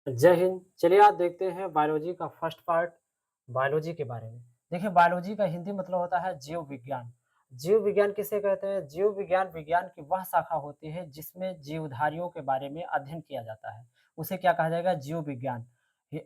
जय हिंद। चलिए आज देखते हैं बायोलॉजी का फर्स्ट पार्ट, बायोलॉजी के बारे में। देखिए बायोलॉजी का हिंदी मतलब होता है जीव विज्ञान। जीव विज्ञान किसे कहते हैं? जीव विज्ञान विज्ञान की वह शाखा होती है जिसमें जीवधारियों के बारे में अध्ययन किया जाता है। उसे क्या कहा जाएगा? जीव विज्ञान।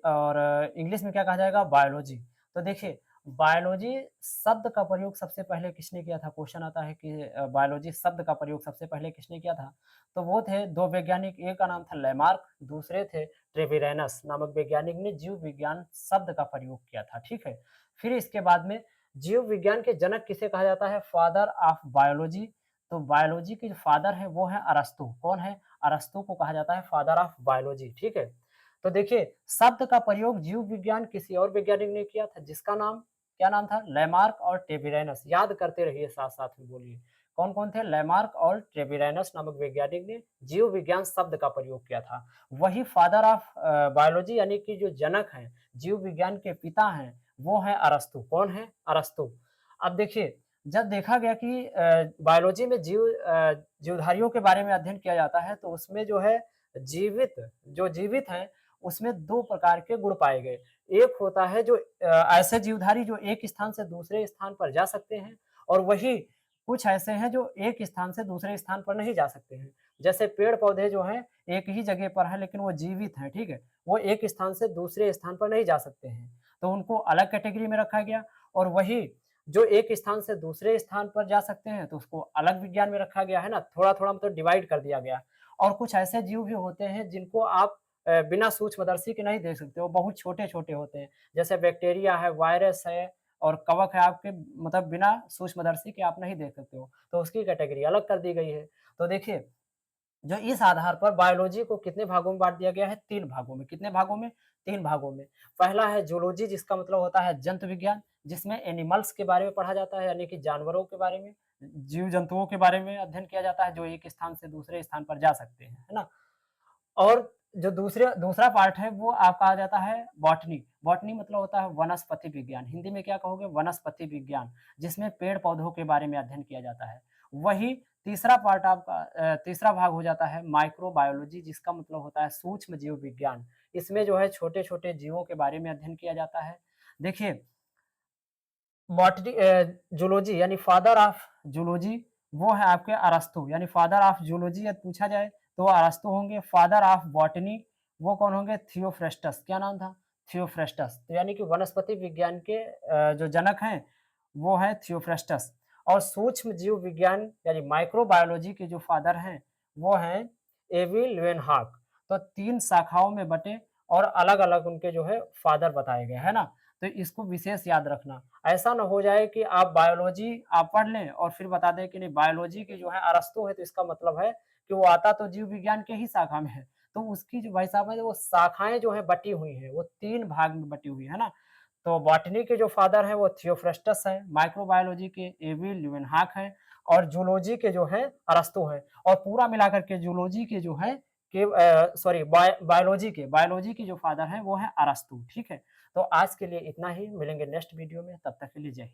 और इंग्लिश में क्या कहा जाएगा? बायोलॉजी। तो देखिए बायोलॉजी शब्द का प्रयोग सबसे पहले किसने किया था? क्वेश्चन आता है कि बायोलॉजी शब्द का प्रयोग सबसे पहले किसने किया था? तो वो थे 2 वैज्ञानिक, एक का नाम था लेमार्क, दूसरे थे ट्रेविरेनस नामक वैज्ञानिक ने जीव विज्ञान शब्द का प्रयोग किया था, ठीक है? फिर इसके बाद में जीव विज्ञान के जनक किसे कहा जाता है? Father of biology. तो बायोलॉजी के जो फादर हैं वो हैं अरस्तू। कौन है? अरस्तू को कहा जाता है फादर ऑफ बायोलॉजी, ठीक है? तो देखिए शब्द का प्रयोग जीव विज्ञान किसी और वैज्ञानिक ने किया था जिसका नाम क्या नाम था? लेमार्क और ट्रेविरेनस। याद करते रहिए, साथ-साथ में बोलिए। कौन-कौन थे? लेमार्क और ट्रेविरेनस नामक वैज्ञानिक ने जीव विज्ञान शब्द का प्रयोग किया था। वही फादर ऑफ बायोलॉजी यानी कि जो जनक हैं, जीव विज्ञान के पिता हैं, वो हैं अरस्तू। कौन है? अरस्तू। अब देखिए, जब देखा गया कि बायोलॉजी में जीवधारियों के बारे में अध्ययन किया जाता है, तो उसमें जो है जो जीवित हैं, उसमें 2 प्रकार के गुण पाए गए। एक होता है जो ऐसे जीवधारी जो एक स्थान से दूसरे स्थान पर जा सकते हैं और वही कुछ ऐसे हैं जो एक स्थान से दूसरे स्थान पर नहीं जा सकते हैं। जैसे पेड़-पौधे जो हैं एक ही जगह पर है लेकिन वो जीवित हैं, ठीक है? वो एक स्थान से दूसरे स्थान पर नहीं जा सकते हैं, तो उनको अलग कैटेगरी में रखा गया और वही जो एक स्थान से दूसरे स्थान पर जा सकते हैं, तो उसको अलग विज्ञान में रखा गया है ना, थोड़ा-थोड़ा मतलब डिवाइड कर दिया गया। और कुछ ऐसे जीव भी होते हैं जिनको आप बिना सूक्ष्मदर्शी के नहीं देख सकते, वो बहुत छोटे-छोटे होते हैं। जैसे बैक्टीरिया है, वायरस है और कवक है, आपके मतलब बिना सूक्ष्मदर्शी के आप नहीं देख सकते हो, तो उसकी कैटेगरी अलग कर दी गई है। तो देखिए जो इस आधार पर बायोलॉजी को कितने भागों में बाँट दिया गया है? 3 भागों में। कितने भागों में? 3 भागों में। पहला है ज़ूलॉजी जिसका मतलब होता है जंतु विज्ञान, जिसमें एनिमल्स के बारे में पढ़ा जाता है यानी कि जानवरों के बारे में, जीव-जंतुओं के बारे में अध्ययन किया जाता है जो एक स्थान से दूसरे स्थान पर जा सकते हैं, है ना? और जो दूसरा पार्ट है वो आपका आ जाता है बॉटनी। बॉटनी मतलब होता है वनस्पति विज्ञान। हिंदी में क्या कहोगे? वनस्पति विज्ञान, जिसमें पेड़-पौधों के बारे में अध्ययन किया जाता है। वही तीसरा पार्ट आपका तीसरा भाग हो जाता है माइक्रोबायोलॉजी जिसका मतलब होता है सूक्ष्म जीव विज्ञान। इसमें जो है छोटे-छोटे जीवों के बारे में अध्ययन किया जाता है। देखिए ज़ूलॉजी यानी फादर ऑफ ज़ूलॉजी वो है आपके अरस्तू यानी फादर ऑफ ज़ूलॉजी यदि पूछा जाए तो वो अरस्तू होंगे। फादर ऑफ बॉटनी वो कौन होंगे? थियोफ्रेस्टस। क्या नाम था? थियोफ्रेस्टस। तो यानी कि वनस्पति विज्ञान के जो जनक हैं वो हैं थियोफ्रेस्टस। और सूक्ष्म जीव विज्ञान यानी माइक्रोबायोलॉजी के जो फादर हैं वो हैं एवी ल्यूएनहॉक। तो 3 शाखाओं में बँटे और अलग-अलग उनके जो है फादर बताए गए, है ना? तो इसको विशेष याद रखना। ऐसा ना हो जाए कि आप बायोलॉजी आप पढ़ लें और फिर बता दें कि नहीं बायोलॉजी के जो है अरस्तू है तो इसका मतलब है कि वो आता तो जीव विज्ञान के ही शाखा में है। तो उसकी जो भाई साहब है वो शाखाएँ जो हैं बटी हुई हैं, वो 3 भाग में बटी हुई है ना? तो बॉटनी के जो फादर हैं वो थियोफ्रेस्टस हैं, माइक्रोबायोलॉजी के एवी ल्यूवेनहॉक हैं और ज़ूलॉजी के जो हैं अरस्तू हैं और पूरा मिलाकर के ज़ूलॉजी के जो हैं कि सॉरी बायोलॉजी के जो फादर हैं वो हैं अरस्तू, ठीक है? तो आज के लिए इतना ही, मिलेंगे नेक्स्ट वीडियो में, तब तक के लिए जय हिंद।